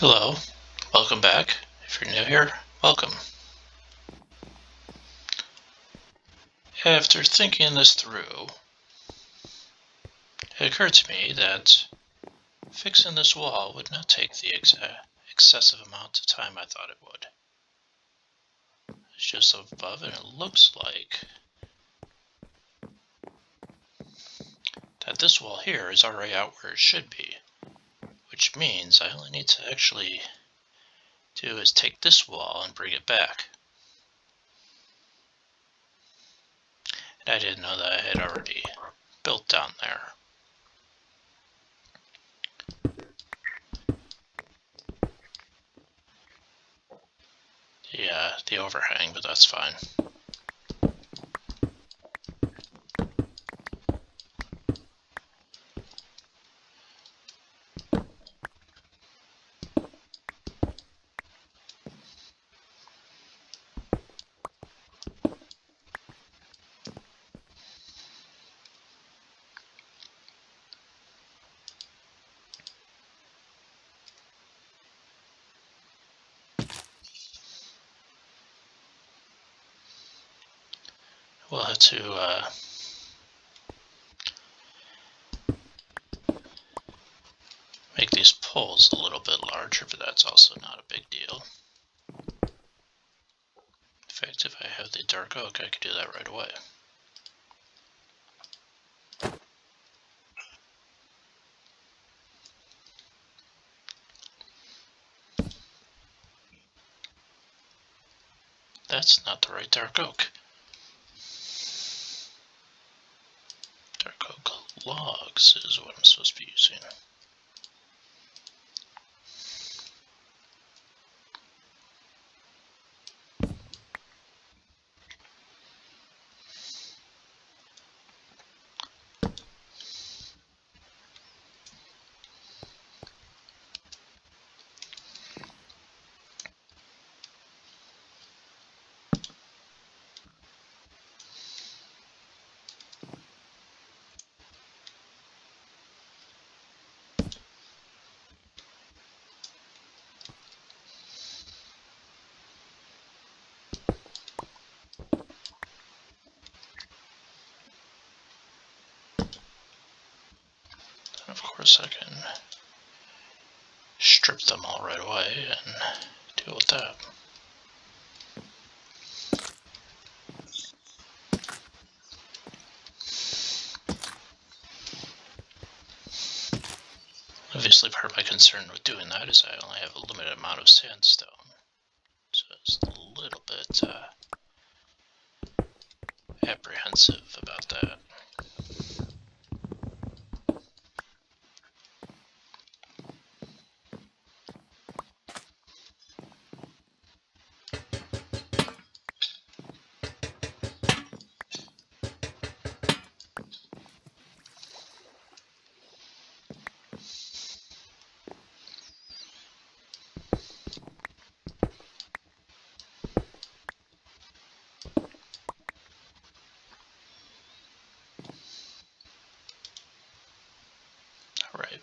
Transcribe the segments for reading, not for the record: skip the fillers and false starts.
Hello, welcome back. If you're new here, welcome. After thinking this through, it occurred to me that fixing this wall would not take the excessive amount of time I thought it would. It's just above and it looks like that this wall here is already out where it should be, which means I only need to actually do is take this wall and bring it back. And I didn't know that I had already built down there. Yeah, the overhang, but that's fine. We'll have to make these poles a little bit larger, but that's also not a big deal. In fact, if I have the dark oak, I could do that right away. That's not the right dark oak. Dark oak logs is what I'm supposed to be using. Of course, I can strip them all right away and deal with that. Obviously, part of my concern with doing that is I only have a limited amount of sandstone, so it's a little bit apprehensive about that. Alright.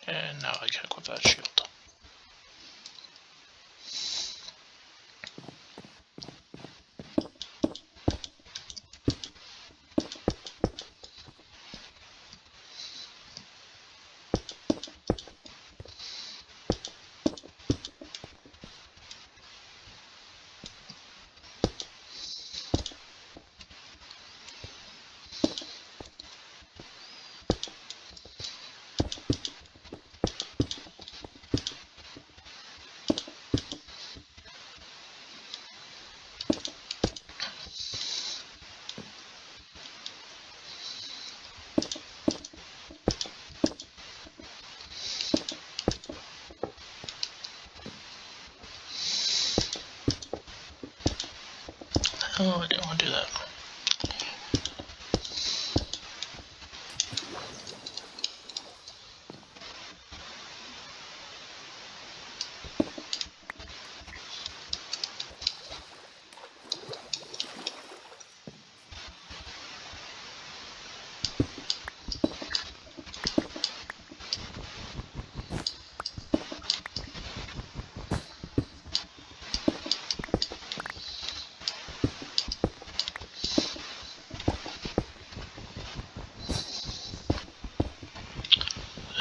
And now I can equip that shield. Oh, I didn't want to do that.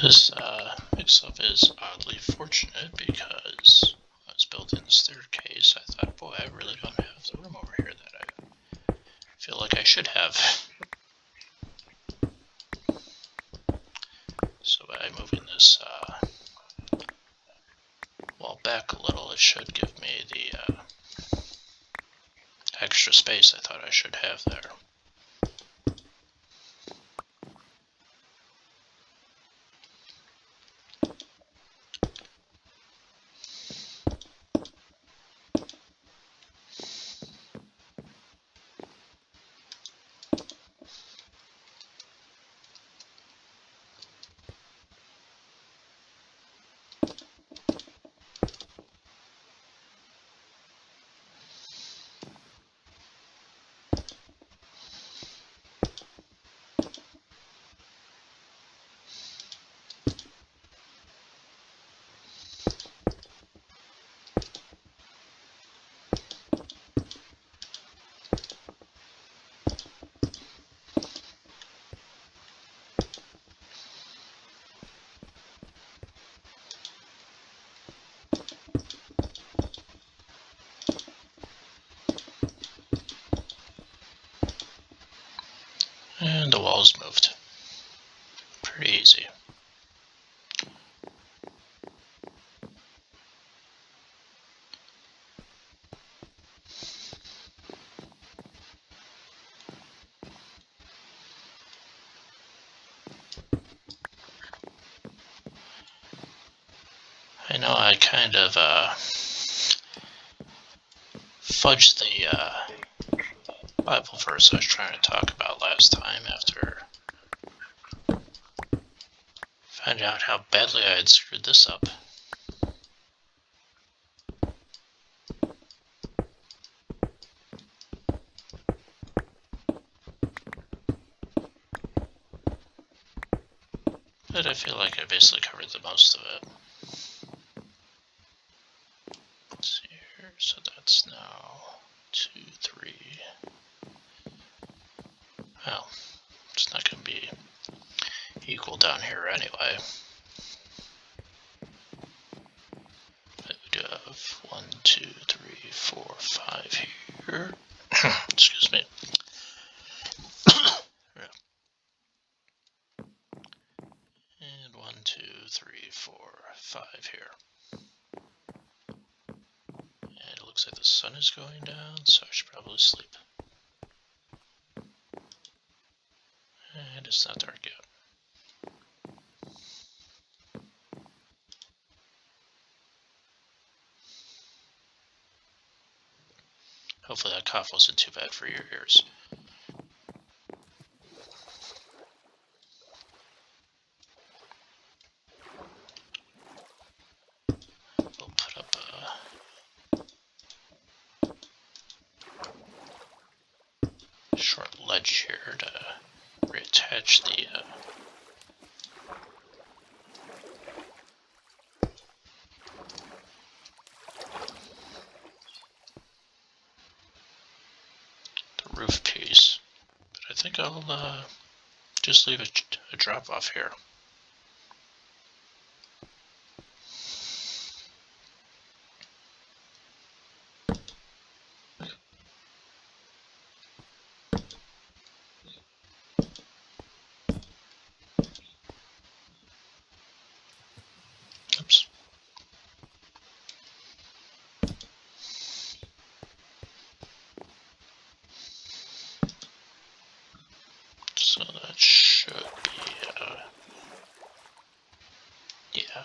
This mix-up is oddly fortunate because when I was building the staircase, I thought, boy, I really don't have the room over here that I feel like I should have. So by moving this wall back a little, it should give me the extra space I thought I should have there. And the wall's moved. Pretty easy. I know I kind of fudged the Bible verse I was trying to talk about last time after finding out how badly I had screwed this up. But I feel like I basically covered the most of it. Let's see here, so that's now 2, 3. Well, it's not going to be equal down here anyway. But we do have 1, 2, 3, 4, 5 here. Excuse me. Yeah. And 1, 2, 3, 4, 5 here. And it looks like the sun is going down, so I should probably sleep. And it's not dark yet. Hopefully that cough wasn't too bad for your ears. We'll put up a short ledge here to reattach the roof piece. But I think I'll just leave a drop off here. Oops. So that should be, yeah.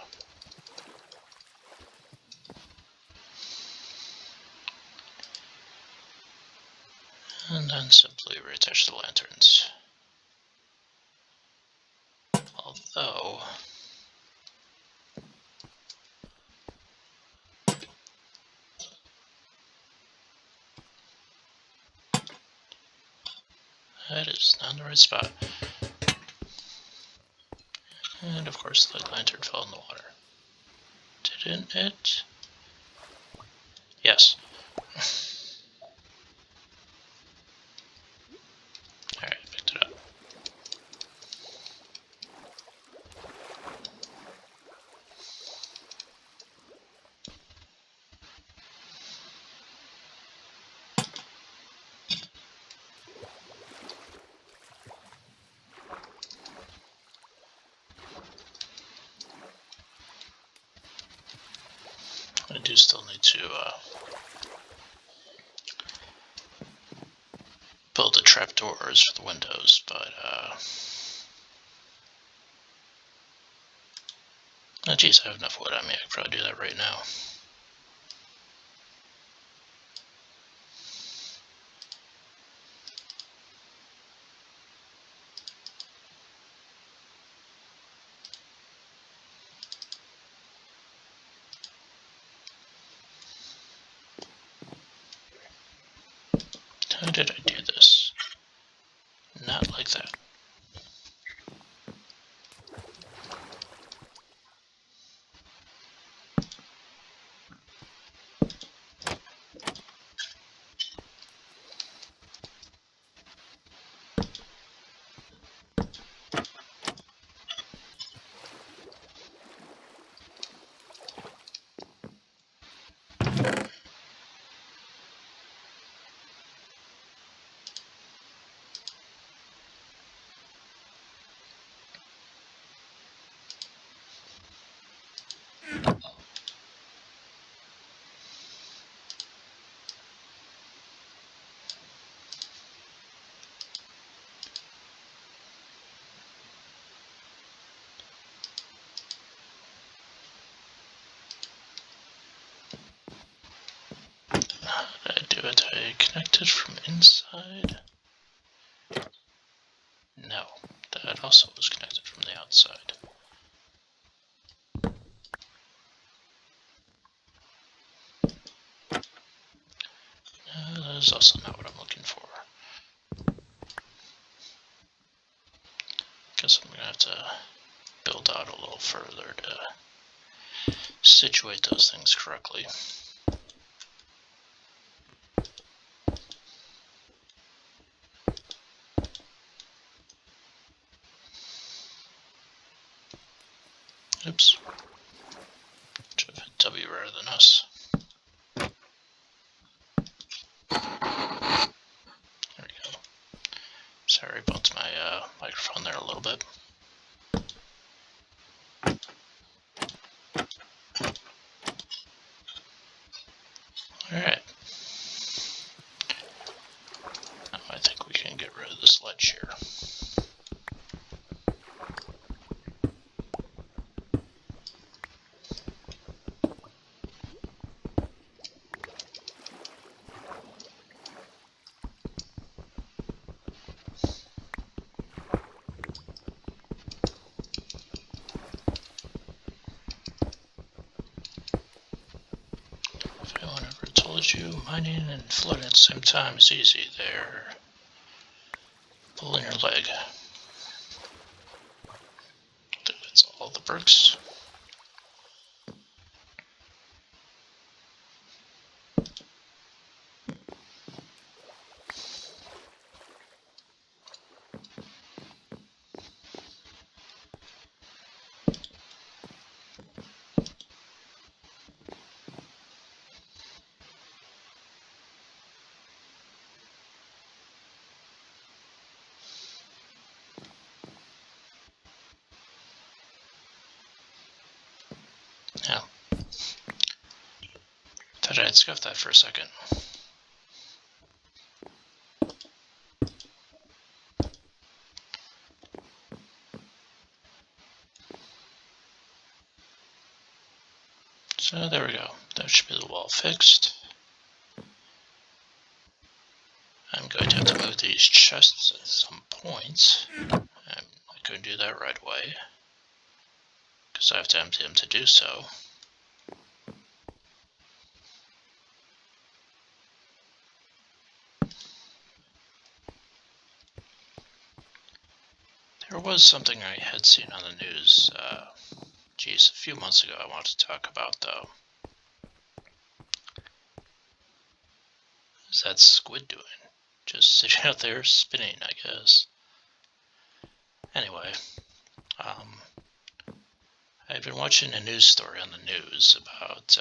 And then simply reattach the lanterns. Although, that is not in the right spot. And of course the lantern fell in the water. Didn't it? Yes. Alright, picked it up. do still need to build the trapdoors for the windows, but oh geez, I have enough wood on me. I could probably do that right now. How did I do this? Not like that. How did I do it? I connected from inside? No, that also was connected from the outside. That is also not what I'm looking for. Guess I'm gonna have to build out a little further to situate those things correctly. Oops. Should have hit W rather than us. There we go. Sorry about my microphone there a little bit. Alright. Now I think we can get rid of this ledge here. You mining and flooding at the same time is easy. They're pulling your leg. I think that's all the bricks. Yeah. Thought I'd scuff that for a second. So there we go. That should be the wall fixed. I'm going to have to move these chests at some point. I'm not going to do that right away, because I have to empty them to do so. There was something I had seen on the news, geez, a few months ago I wanted to talk about, though. What's that squid doing? Just sitting out there spinning, I guess. Anyway, I've been watching a news story on the news about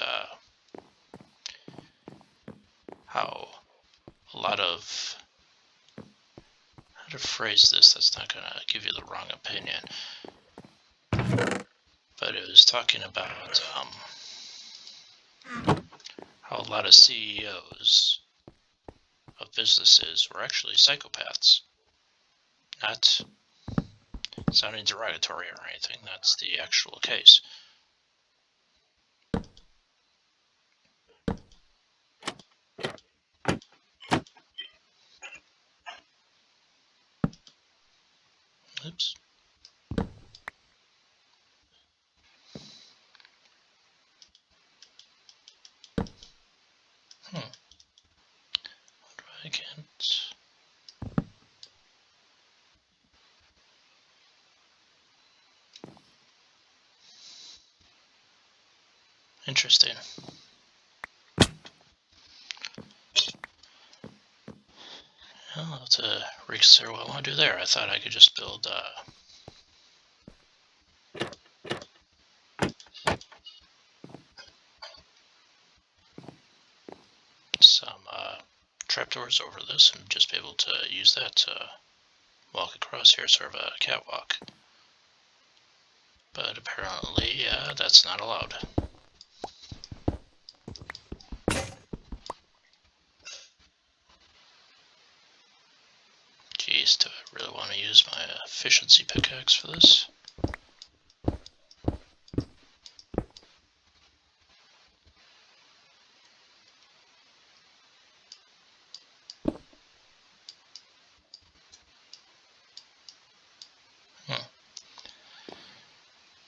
how a lot of, how to phrase this that's not going to give you the wrong opinion, but it was talking about how a lot of CEOs of businesses were actually psychopaths. Not sounding derogatory or anything, that's the actual case. Oops. I can't. Interesting. I'll have to reconsider what I want to do there. I thought I could just build some trapdoors over this and just be able to use that to walk across here, sort of a catwalk. But apparently, that's not allowed. Jeez, do I really want to use my efficiency pickaxe for this?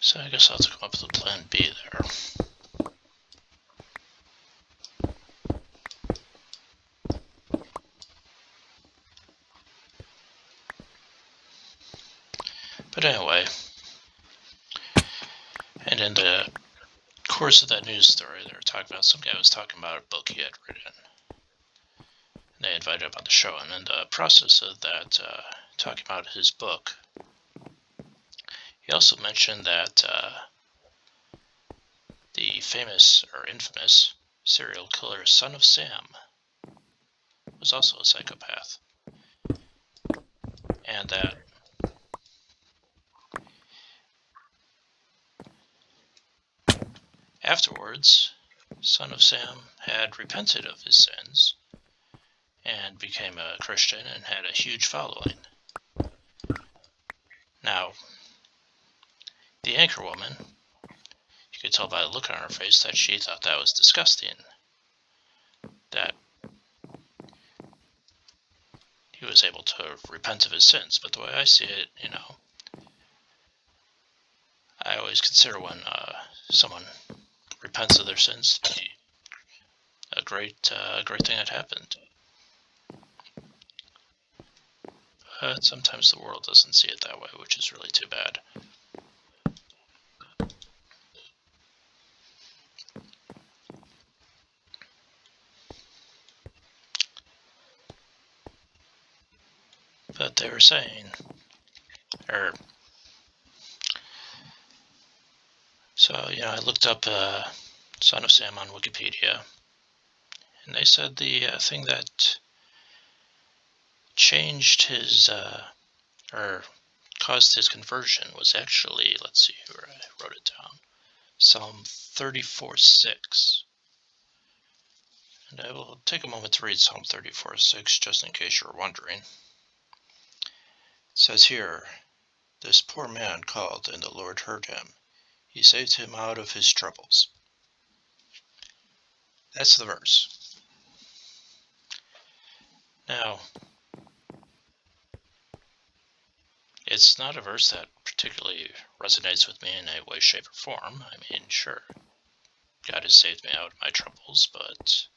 So I guess I'll have to come up with a plan B there. But anyway, and in the course of that news story, they were talking about, some guy was talking about a book he had written. And they invited him on the show, and in the process of that, talking about his book, he also mentioned that the famous, or infamous, serial killer Son of Sam was also a psychopath. And that afterwards, Son of Sam had repented of his sins and became a Christian and had a huge following. Now, the anchor woman, you could tell by the look on her face that she thought that was disgusting. That he was able to repent of his sins. But the way I see it, I always consider when someone repents of their sins to be a great thing that happened. But sometimes the world doesn't see it that way, which is really too bad. But they were saying, so I looked up Son of Sam on Wikipedia, and they said the thing that changed his or caused his conversion was actually, let's see where I wrote it down, Psalm 34:6. And I will take a moment to read Psalm 34:6 just in case you're wondering. It says here, "This poor man called, and the Lord heard him. He saved him out of his troubles." That's the verse. Now, it's not a verse that particularly resonates with me in any way, shape, or form. I mean, sure, God has saved me out of my troubles, but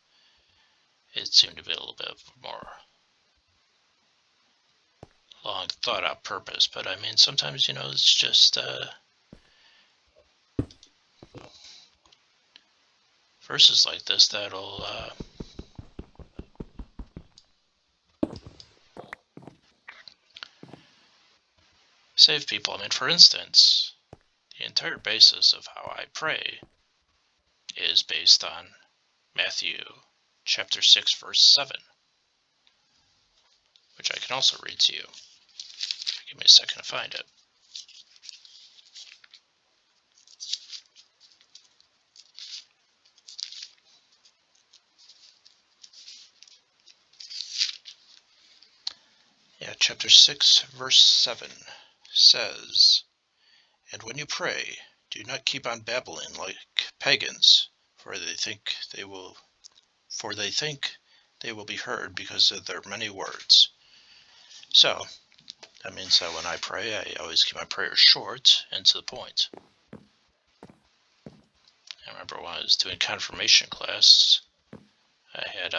it seemed to be a little bit more long thought out purpose. But I mean, sometimes, it's just verses like this that'll save people. I mean, for instance, the entire basis of how I pray is based on Matthew chapter 6, verse 7, which I can also read to you. Give me a second to find it. chapter 6, verse 7 says, "And when you pray, do not keep on babbling like pagans, for they think they will be heard because of their many words." So that means that when I pray, I always keep my prayers short and to the point. I remember when I was doing confirmation class, I had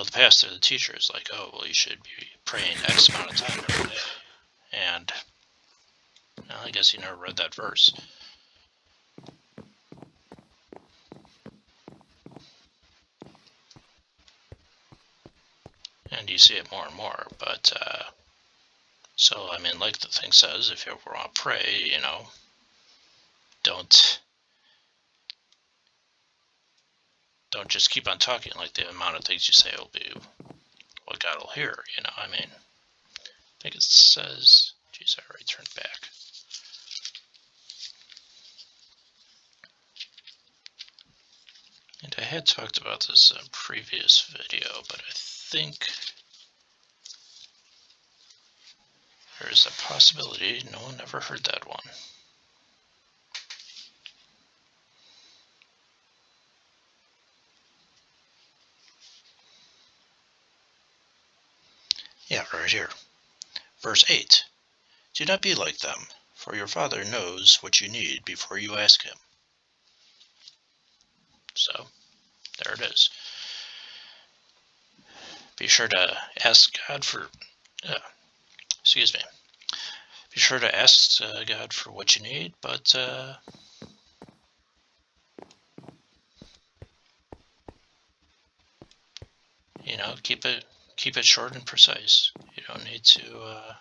the pastor, the teacher is like, "Oh, well, you should be praying X amount of time every day." And well, I guess he never read that verse. And you see it more and more. But, so, I mean, like the thing says, if you ever want to pray, don't just keep on talking. Like, the amount of things you say will be what God will hear, I mean, I think it says, geez, I already turned back. And I had talked about this in a previous video, but I think there's a possibility no one ever heard that one. Yeah, right here. Verse 8. "Do not be like them, for your Father knows what you need before you ask Him." So, there it is. Be sure to ask God for, be sure to ask God for what you need, but, keep it short and precise. You don't need to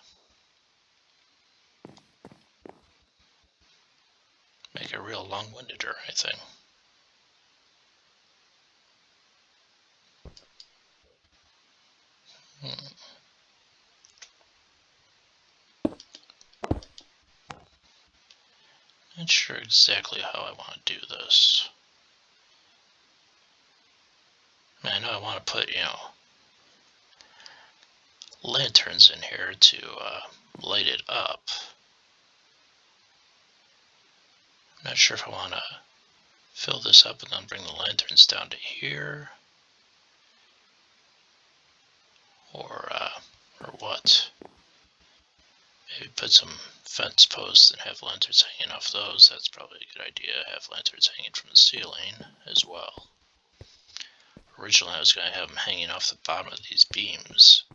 make it real long-winded or anything. Not sure exactly how I want to do this. I mean, I know I want to put, lanterns in here to light it up. I'm not sure if I want to fill this up and then bring the lanterns down to here, or what. Maybe put some fence posts and have lanterns hanging off those. That's probably a good idea. Have lanterns hanging from the ceiling as well. Originally I was going to have them hanging off the bottom of these beams.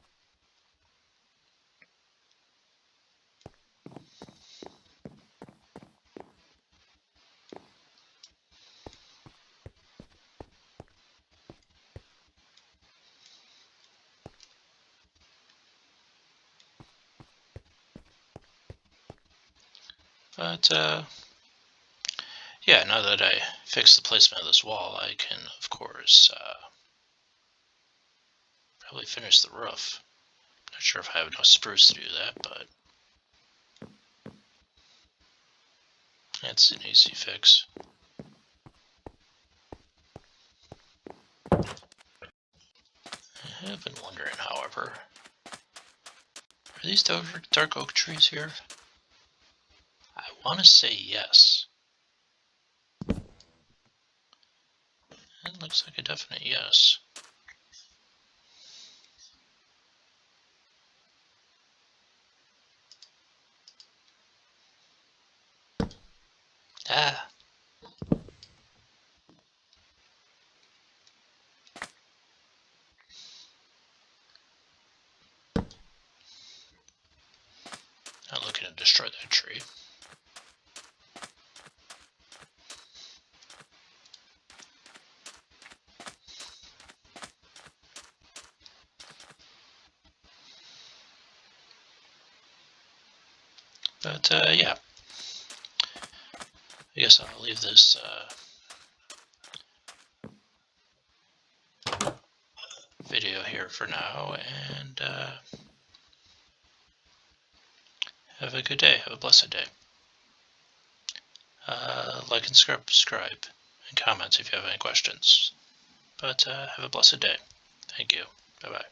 But, yeah, now that I fixed the placement of this wall, I can, of course, probably finish the roof. Not sure if I have enough spruce to do that, but it's an easy fix. I have been wondering, however, are these dark oak trees here? I want to say yes. It looks like a definite yes. Ah. Not looking to destroy that tree. But, yeah. I guess I'll leave this video here for now, and have a good day. Have a blessed day. Like and subscribe, and comment if you have any questions. But have a blessed day. Thank you. Bye-bye.